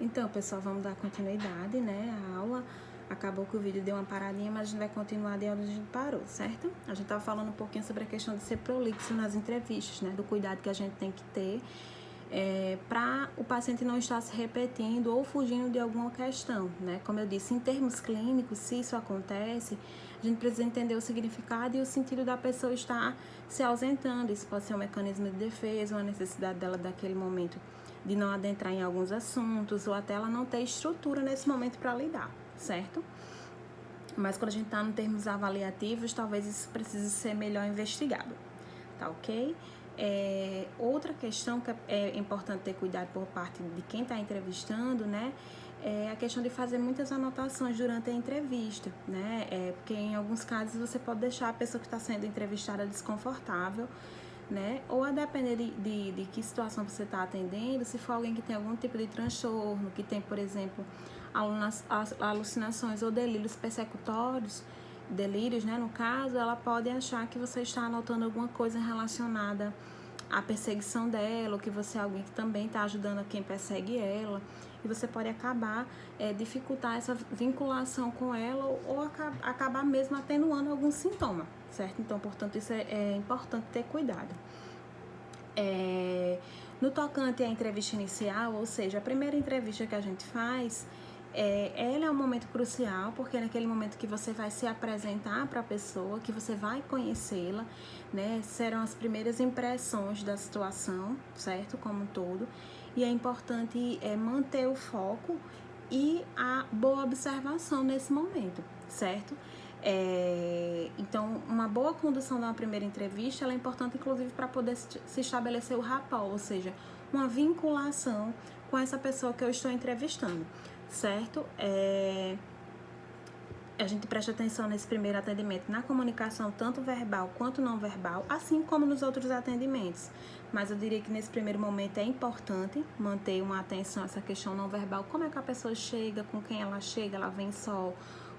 Então, pessoal, vamos dar continuidade, né, à aula. Acabou que o vídeo deu uma paradinha, mas a gente vai continuar de onde a gente parou, certo? A gente estava falando um pouquinho sobre a questão de ser prolixo nas entrevistas, né, do cuidado que a gente tem que ter para o paciente não estar se repetindo ou fugindo de alguma questão, né? Como eu disse, em termos clínicos, se isso acontece, a gente precisa entender o significado e o sentido da pessoa estar se ausentando. Isso pode ser um mecanismo de defesa, uma necessidade dela daquele momento de não adentrar em alguns assuntos, ou até ela não ter estrutura nesse momento para lidar, certo? Mas quando a gente está em termos avaliativos, talvez isso precise ser melhor investigado, tá ok? Outra questão que é importante ter cuidado por parte de quem está entrevistando, né? É a questão de fazer muitas anotações durante a entrevista, né? Porque em alguns casos você pode deixar a pessoa que está sendo entrevistada desconfortável, né? Ou a depender de que situação você está atendendo, se for alguém que tem algum tipo de transtorno, que tem, por exemplo, alucinações ou delírios persecutórios, delírios, né, no caso, ela pode achar que você está anotando alguma coisa relacionada à perseguição dela, ou que você é alguém que também está ajudando a quem persegue ela, e você pode acabar dificultar essa vinculação com ela, ou acabar mesmo atenuando algum sintoma, certo? Então, portanto, isso é importante ter cuidado. No tocante à entrevista inicial, ou seja, a primeira entrevista que a gente faz, ela é um momento crucial, porque é naquele momento que você vai se apresentar para a pessoa, que você vai conhecê-la, né? Serão as primeiras impressões da situação, certo? Como um todo. E é importante manter o foco e a boa observação nesse momento, certo? Então, uma boa condução de uma primeira entrevista ela é importante, inclusive, para poder se estabelecer o rapport, ou seja, uma vinculação com essa pessoa que eu estou entrevistando, certo? A gente presta atenção nesse primeiro atendimento na comunicação, tanto verbal quanto não verbal, assim como nos outros atendimentos. Mas eu diria que nesse primeiro momento é importante manter uma atenção a essa questão não verbal. Como é que a pessoa chega, com quem ela chega, ela vem só,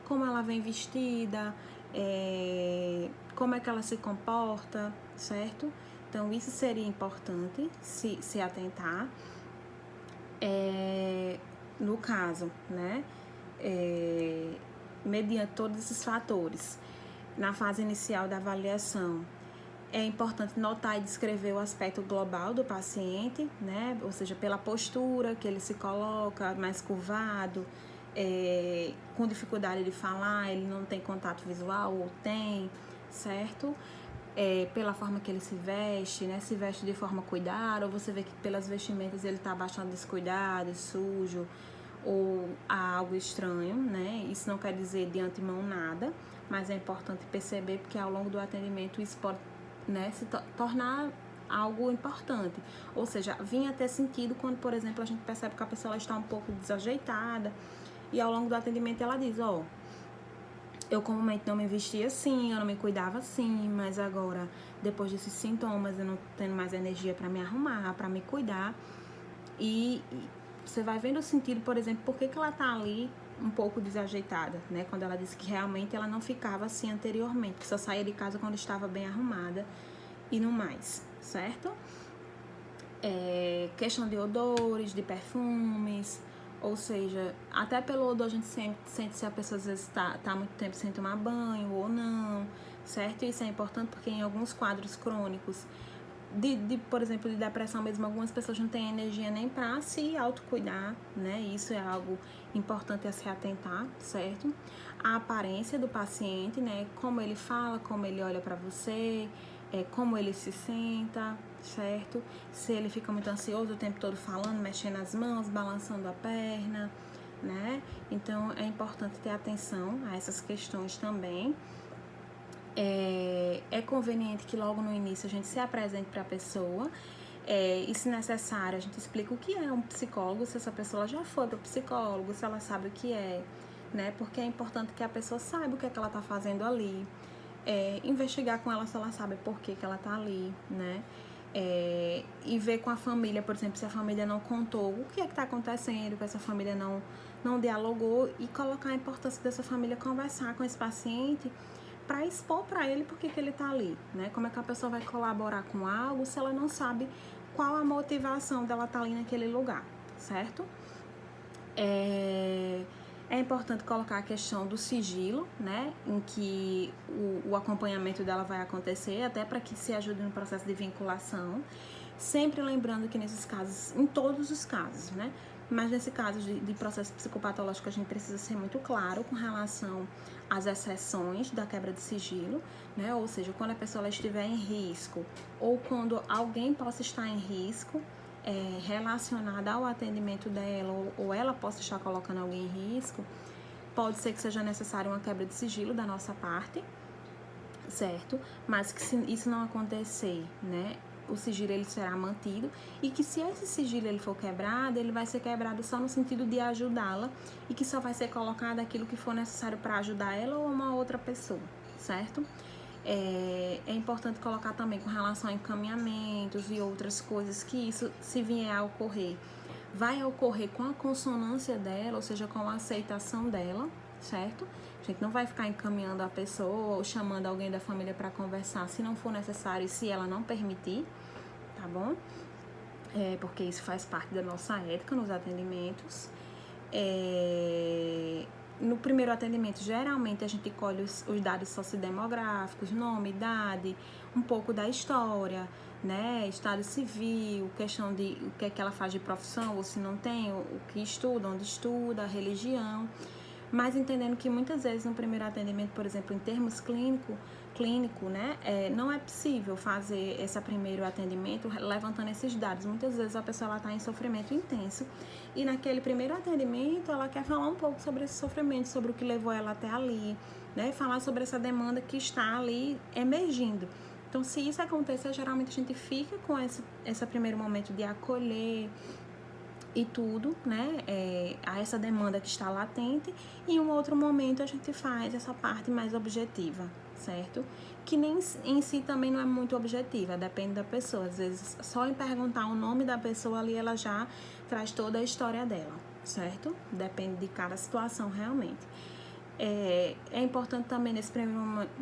como ela vem vestida, como é que ela se comporta, certo? Então, isso seria importante se atentar. No caso, né? Mediante todos esses fatores, na fase inicial da avaliação, é importante notar e descrever o aspecto global do paciente, né? Ou seja, pela postura que ele se coloca, mais curvado, com dificuldade de falar, ele não tem contato visual ou tem, certo? Pela forma que ele se veste, né? Se veste de forma cuidada, ou você vê que pelas vestimentas ele está bastante descuidado, sujo, ou há algo estranho, né? Isso não quer dizer de antemão nada, mas é importante perceber porque ao longo do atendimento isso pode, né, se tornar algo importante. Ou seja, vinha ter sentido quando, por exemplo, a gente percebe que a pessoa está um pouco desajeitada e ao longo do atendimento ela diz, eu comumente não me vestia assim, eu não me cuidava assim, mas agora, depois desses sintomas, eu não tenho mais energia para me arrumar, para me cuidar. E você vai vendo o sentido, por exemplo, por que ela tá ali um pouco desajeitada, né? Quando ela disse que realmente ela não ficava assim anteriormente, que só saía de casa quando estava bem arrumada e não mais, certo? Questão de odores, de perfumes, ou seja, até pelo odor a gente sente se a pessoa às vezes tá muito tempo sem tomar banho ou não, certo? Isso é importante porque em alguns quadros crônicos por exemplo, de depressão mesmo, algumas pessoas não têm energia nem para se autocuidar, né? Isso é algo importante a se atentar, certo? A aparência do paciente, né? Como ele fala, como ele olha para você, como ele se senta, certo? Se ele fica muito ansioso o tempo todo falando, mexendo as mãos, balançando a perna, né? Então, é importante ter atenção a essas questões também. É conveniente que logo no início a gente se apresente para a pessoa e, se necessário, a gente explica o que é um psicólogo, se essa pessoa já foi para o psicólogo, se ela sabe o que é, né? Porque é importante que a pessoa saiba o que é que ela está fazendo ali, investigar com ela se ela sabe por que ela está ali, né? E ver com a família, por exemplo, se a família não contou o que é que está acontecendo, que essa família não dialogou, e colocar a importância dessa família conversar com esse paciente para expor para ele por que ele está ali, né? Como é que a pessoa vai colaborar com algo se ela não sabe qual a motivação dela estar ali naquele lugar, certo? É importante colocar a questão do sigilo, né, em que o acompanhamento dela vai acontecer, até para que se ajude no processo de vinculação. Sempre lembrando que nesses casos, em todos os casos, né, mas nesse caso de processo psicopatológico, a gente precisa ser muito claro com relação às exceções da quebra de sigilo, né, ou seja, quando a pessoa estiver em risco ou quando alguém possa estar em risco, relacionada ao atendimento dela ou ela possa estar colocando alguém em risco, pode ser que seja necessário uma quebra de sigilo da nossa parte, certo? Mas que se isso não acontecer, né, o sigilo ele será mantido e que se esse sigilo ele for quebrado, ele vai ser quebrado só no sentido de ajudá-la e que só vai ser colocado aquilo que for necessário para ajudar ela ou uma outra pessoa, certo? É importante colocar também com relação a encaminhamentos e outras coisas que isso, se vier a ocorrer, vai ocorrer com a consonância dela, ou seja, com a aceitação dela, certo? A gente não vai ficar encaminhando a pessoa ou chamando alguém da família para conversar se não for necessário e se ela não permitir, tá bom? Porque isso faz parte da nossa ética nos atendimentos. No primeiro atendimento, geralmente a gente colhe os dados sociodemográficos, nome, idade, um pouco da história, né, estado civil, questão de o que é que ela faz de profissão, ou se não tem, o que estuda, onde estuda, religião, mas entendendo que muitas vezes no primeiro atendimento, por exemplo, em termos clínico, né, não é possível fazer esse primeiro atendimento levantando esses dados. Muitas vezes a pessoa está em sofrimento intenso e naquele primeiro atendimento ela quer falar um pouco sobre esse sofrimento, sobre o que levou ela até ali, né, falar sobre essa demanda que está ali emergindo. Então, se isso acontecer, geralmente a gente fica com esse primeiro momento de acolher e tudo, né, a essa demanda que está latente, e em um outro momento a gente faz essa parte mais objetiva, certo? Que nem em si também não é muito objetiva, depende da pessoa. Às vezes, só em perguntar o nome da pessoa ali, ela já traz toda a história dela, certo? Depende de cada situação realmente. É importante também nesse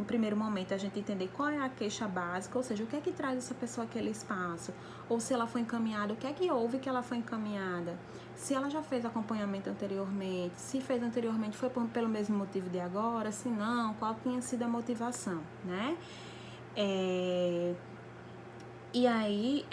primeiro momento a gente entender qual é a queixa básica, ou seja, o que é que traz essa pessoa àquele espaço, ou se ela foi encaminhada, o que é que houve que ela foi encaminhada, se ela já fez acompanhamento anteriormente, se fez anteriormente foi pelo mesmo motivo de agora, se não, qual tinha sido a motivação, né? E aí,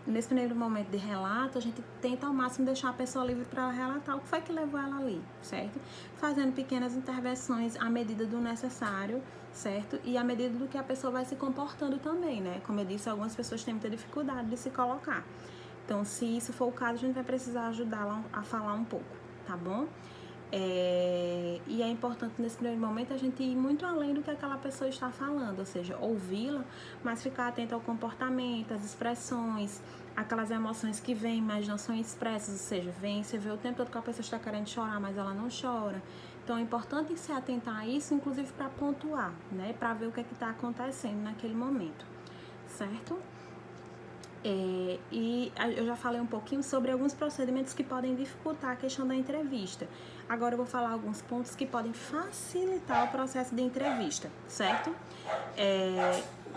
nesse primeiro momento de relato, a gente tenta ao máximo deixar a pessoa livre para relatar o que foi que levou ela ali, certo? Fazendo pequenas intervenções à medida do necessário, certo? E à medida do que a pessoa vai se comportando também, né? Como eu disse, algumas pessoas têm muita dificuldade de se colocar. Então, se isso for o caso, a gente vai precisar ajudá-la a falar um pouco, tá bom? E é importante nesse primeiro momento a gente ir muito além do que aquela pessoa está falando, ou seja, ouvi-la, mas ficar atento ao comportamento, às expressões, aquelas emoções que vêm, mas não são expressas, ou seja, você vê o tempo todo que a pessoa está querendo chorar, mas ela não chora. Então é importante se atentar a isso, inclusive para pontuar, né, para ver o que é que está acontecendo naquele momento, certo? E eu já falei um pouquinho sobre alguns procedimentos que podem dificultar a questão da entrevista. Agora eu vou falar alguns pontos que podem facilitar o processo de entrevista, certo?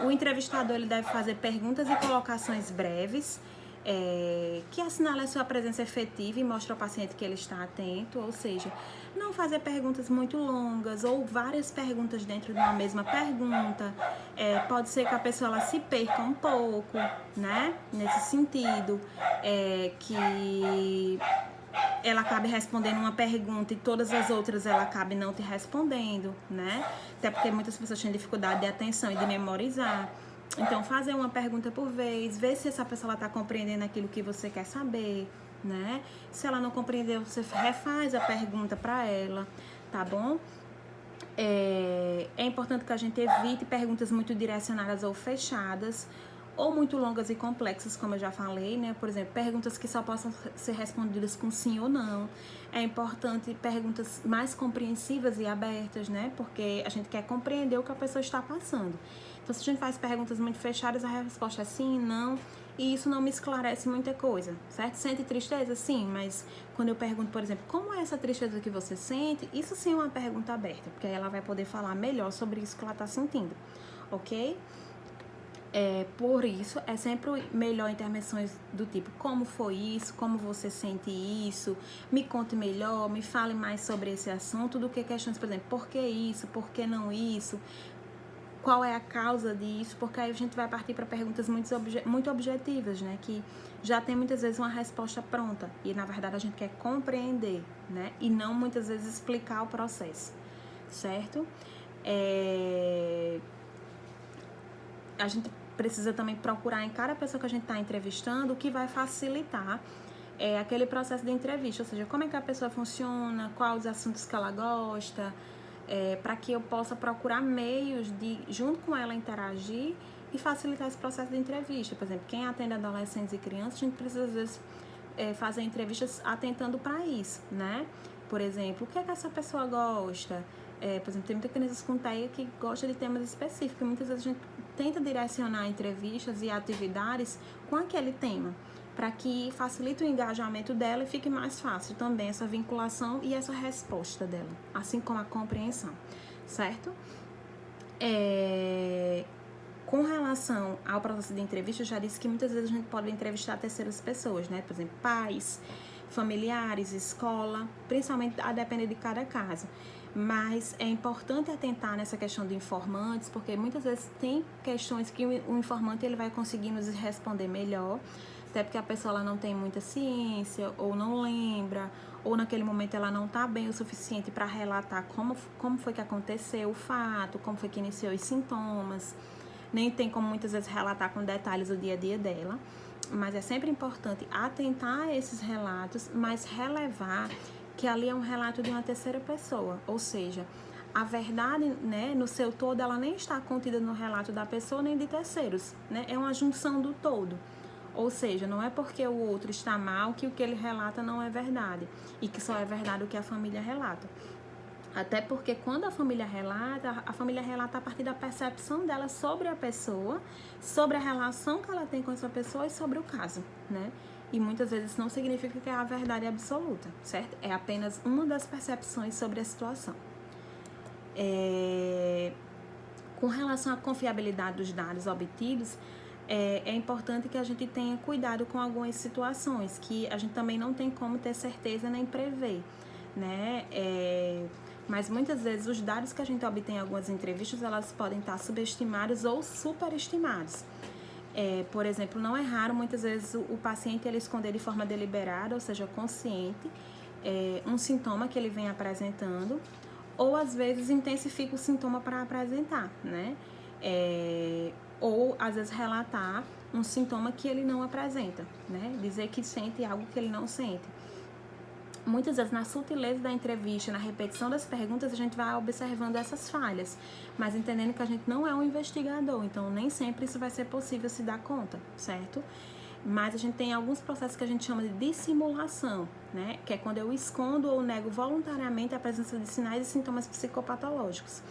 O entrevistador ele deve fazer perguntas e colocações breves, que assinalem a sua presença efetiva e mostre ao paciente que ele está atento, ou seja, não fazer perguntas muito longas ou várias perguntas dentro de uma mesma pergunta. Pode ser que a pessoa ela se perca um pouco, né? Nesse sentido, que ela acabe respondendo uma pergunta e todas as outras ela acabe não te respondendo, né? Até porque muitas pessoas têm dificuldade de atenção e de memorizar. Então, fazer uma pergunta por vez, ver se essa pessoa está compreendendo aquilo que você quer saber, né? Se ela não compreendeu, você refaz a pergunta para ela, tá bom? É importante que a gente evite perguntas muito direcionadas ou fechadas, ou muito longas e complexas, como eu já falei, né? Por exemplo, perguntas que só possam ser respondidas com sim ou não. É importante perguntas mais compreensivas e abertas, né? Porque a gente quer compreender o que a pessoa está passando. Então, se a gente faz perguntas muito fechadas, a resposta é sim, não, e isso não me esclarece muita coisa, certo? Sente tristeza? Sim, mas quando eu pergunto, por exemplo, como é essa tristeza que você sente? Isso sim é uma pergunta aberta, porque aí ela vai poder falar melhor sobre isso que ela está sentindo, ok? Por isso, é sempre melhor intervenções do tipo, como foi isso, como você sente isso, me conte melhor, me fale mais sobre esse assunto, do que questões, por exemplo, por que isso, por que não isso, qual é a causa disso, porque aí a gente vai partir para perguntas muito objetivas, né, que já tem muitas vezes uma resposta pronta, e na verdade a gente quer compreender, né, e não muitas vezes explicar o processo, certo? A gente precisa também procurar em cada pessoa que a gente está entrevistando o que vai facilitar aquele processo de entrevista, ou seja, como é que a pessoa funciona, quais os assuntos que ela gosta, para que eu possa procurar meios de, junto com ela, interagir e facilitar esse processo de entrevista. Por exemplo, quem atende adolescentes e crianças, a gente precisa, às vezes, fazer entrevistas atentando para isso, né? Por exemplo, o que é que essa pessoa gosta? Por exemplo, tem muita criança com TEA que gosta de temas específicos. Muitas vezes a gente tenta direcionar entrevistas e atividades com aquele tema, para que facilite o engajamento dela e fique mais fácil também essa vinculação e essa resposta dela, assim como a compreensão, certo? Com relação ao processo de entrevista, eu já disse que muitas vezes a gente pode entrevistar terceiras pessoas, né? Por exemplo, pais, familiares, escola, principalmente a depender de cada caso. Mas é importante atentar nessa questão de informantes, porque muitas vezes tem questões que o informante ele vai conseguir nos responder melhor, até porque a pessoa ela não tem muita ciência, ou não lembra, ou naquele momento ela não está bem o suficiente para relatar como foi que aconteceu o fato, como foi que iniciou os sintomas, nem tem como muitas vezes relatar com detalhes o dia a dia dela, mas é sempre importante atentar a esses relatos, mas relevar que ali é um relato de uma terceira pessoa, ou seja, a verdade, né, no seu todo, ela nem está contida no relato da pessoa nem de terceiros, né, é uma junção do todo, ou seja, não é porque o outro está mal que o que ele relata não é verdade, e que só é verdade o que a família relata. Até porque quando a família relata a partir da percepção dela sobre a pessoa, sobre a relação que ela tem com essa pessoa e sobre o caso, né? E muitas vezes não significa que é a verdade absoluta, certo? É apenas uma das percepções sobre a situação. Com relação à confiabilidade dos dados obtidos, é importante que a gente tenha cuidado com algumas situações que a gente também não tem como ter certeza nem prever, né? Mas muitas vezes os dados que a gente obtém em algumas entrevistas, elas podem estar subestimados ou superestimados. Por exemplo, não é raro muitas vezes o paciente ele esconder de forma deliberada, ou seja, consciente, um sintoma que ele vem apresentando, ou às vezes intensifica o sintoma para apresentar, né? Ou às vezes relatar um sintoma que ele não apresenta, né? Dizer que sente algo que ele não sente. Muitas vezes na sutileza da entrevista, na repetição das perguntas, a gente vai observando essas falhas, mas entendendo que a gente não é um investigador, então nem sempre isso vai ser possível se dar conta, certo? Mas a gente tem alguns processos que a gente chama de dissimulação, né? Que é quando eu escondo ou nego voluntariamente a presença de sinais e sintomas psicopatológicos.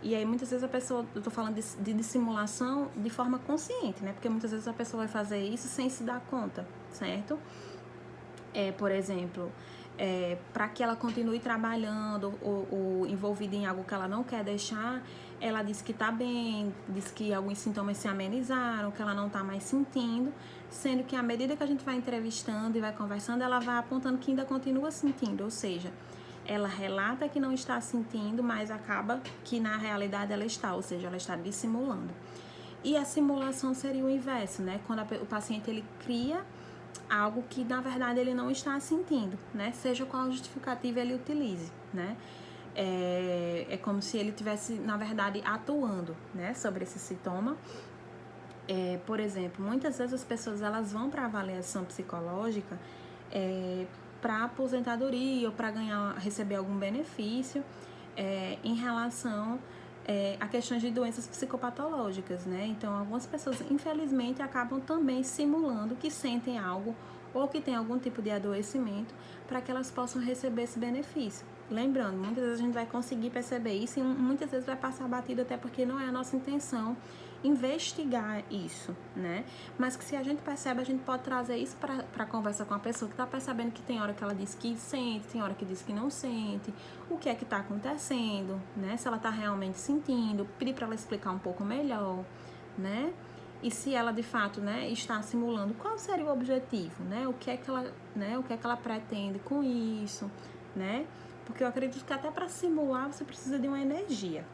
E aí muitas vezes a pessoa, eu tô falando de dissimulação de forma consciente, né? Porque muitas vezes a pessoa vai fazer isso sem se dar conta, certo? Por exemplo, para que ela continue trabalhando ou envolvida em algo que ela não quer deixar, ela diz que está bem, diz que alguns sintomas se amenizaram, que ela não está mais sentindo, sendo que à medida que a gente vai entrevistando e vai conversando, ela vai apontando que ainda continua sentindo, ou seja, ela relata que não está sentindo, mas acaba que na realidade ela está, ou seja, ela está dissimulando. E a simulação seria o inverso, né? Quando o paciente ele cria algo que na verdade ele não está sentindo, né? Seja qual justificativa ele utilize, né? É como se ele tivesse, na verdade, atuando, né, sobre esse sintoma. Por exemplo, muitas vezes as pessoas elas vão para avaliação psicológica para aposentadoria ou para receber algum benefício em relação a questões de doenças psicopatológicas, né? Então, algumas pessoas, infelizmente, acabam também simulando que sentem algo ou que tem algum tipo de adoecimento para que elas possam receber esse benefício. Lembrando, muitas vezes a gente vai conseguir perceber isso e muitas vezes vai passar batido até porque não é a nossa intenção investigar isso, né? Mas que se a gente percebe, a gente pode trazer isso para conversa com a pessoa que está percebendo que tem hora que ela diz que sente, tem hora que diz que não sente, o que é que está acontecendo, né? Se ela está realmente sentindo, pedir para ela explicar um pouco melhor, né? e se ela de fato, né, está simulando, qual seria o objetivo, né? O que é que ela, né, o que é que ela pretende com isso, né? Porque eu acredito que até para simular você precisa de uma energia,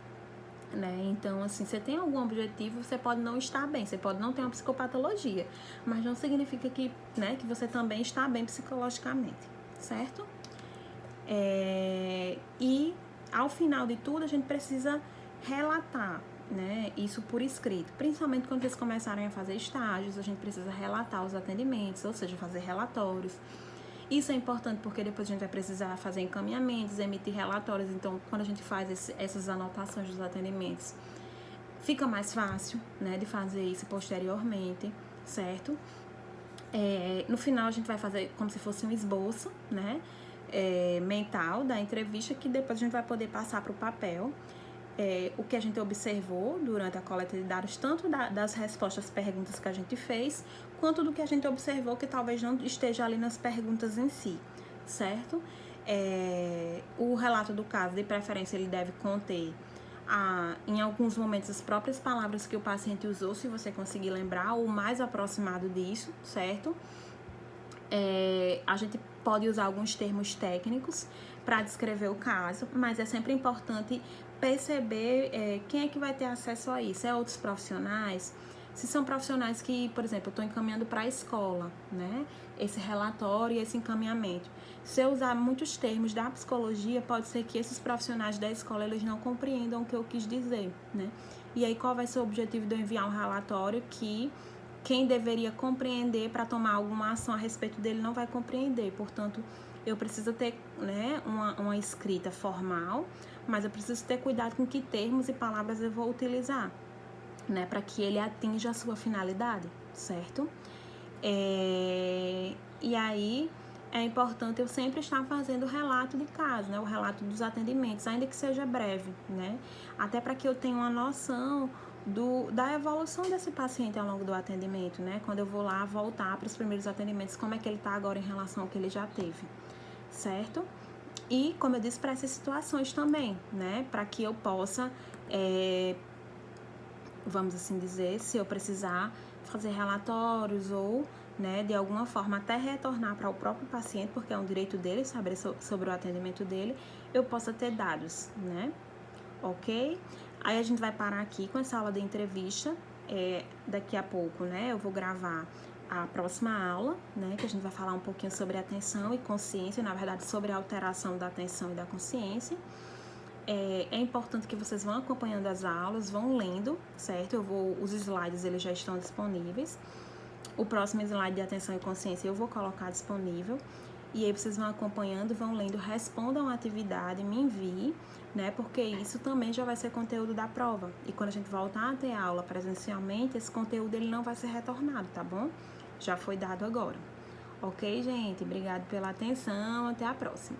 né? Então, assim, você tem algum objetivo, você pode não estar bem, você pode não ter uma psicopatologia, mas não significa que, né, que você também está bem psicologicamente, certo? E ao final de tudo a gente precisa relatar, né, isso por escrito, principalmente quando eles começarem a fazer estágios, a gente precisa relatar os atendimentos, ou seja, fazer relatórios. Isso é importante porque depois a gente vai precisar fazer encaminhamentos, emitir relatórios. Então, quando a gente faz essas anotações dos atendimentos, fica mais fácil, né, de fazer isso posteriormente, certo? No final, a gente vai fazer como se fosse um esboço, né, mental da entrevista, que depois a gente vai poder passar para o papel. O que a gente observou durante a coleta de dados, tanto das respostas às perguntas que a gente fez, quanto do que a gente observou que talvez não esteja ali nas perguntas em si, certo? O relato do caso, de preferência, ele deve conter, em alguns momentos, as próprias palavras que o paciente usou, se você conseguir lembrar, ou mais aproximado disso, certo? A gente pode usar alguns termos técnicos para descrever o caso, mas é sempre importante perceber quem é que vai ter acesso a isso. Outros profissionais? Se são profissionais que, por exemplo, eu estou encaminhando para a escola, né? Esse relatório e esse encaminhamento. Se eu usar muitos termos da psicologia, pode ser que esses profissionais da escola eles não compreendam o que eu quis dizer, né? E aí, qual vai ser o objetivo de eu enviar um relatório que quem deveria compreender para tomar alguma ação a respeito dele não vai compreender? Portanto, eu preciso ter, né, uma escrita formal, mas eu preciso ter cuidado com que termos e palavras eu vou utilizar, né, para que ele atinja a sua finalidade, certo? E aí é importante eu sempre estar fazendo o relato de caso, né, o relato dos atendimentos, ainda que seja breve, né, até para que eu tenha uma noção da evolução desse paciente ao longo do atendimento, né, quando eu vou lá voltar para os primeiros atendimentos, como é que ele está agora em relação ao que ele já teve, certo? E, como eu disse, para essas situações também, né, para que eu possa, vamos assim dizer, se eu precisar fazer relatórios ou, né, de alguma forma até retornar para o próprio paciente, porque é um direito dele saber sobre o atendimento dele, eu possa ter dados, né, ok? Aí a gente vai parar aqui com essa aula de entrevista, daqui a pouco, né, eu vou gravar a próxima aula, né, que a gente vai falar um pouquinho sobre atenção e consciência, na verdade sobre a alteração da atenção e da consciência. É importante que vocês vão acompanhando as aulas, vão lendo, certo? Os slides eles já estão disponíveis. O próximo slide de atenção e consciência eu vou colocar disponível. E aí vocês vão acompanhando, vão lendo, respondam a atividade, me enviem, né? Porque isso também já vai ser conteúdo da prova. E quando a gente voltar a ter aula presencialmente, esse conteúdo ele não vai ser retornado, tá bom? Já foi dado agora. Ok, gente? Obrigado pela atenção. Até a próxima.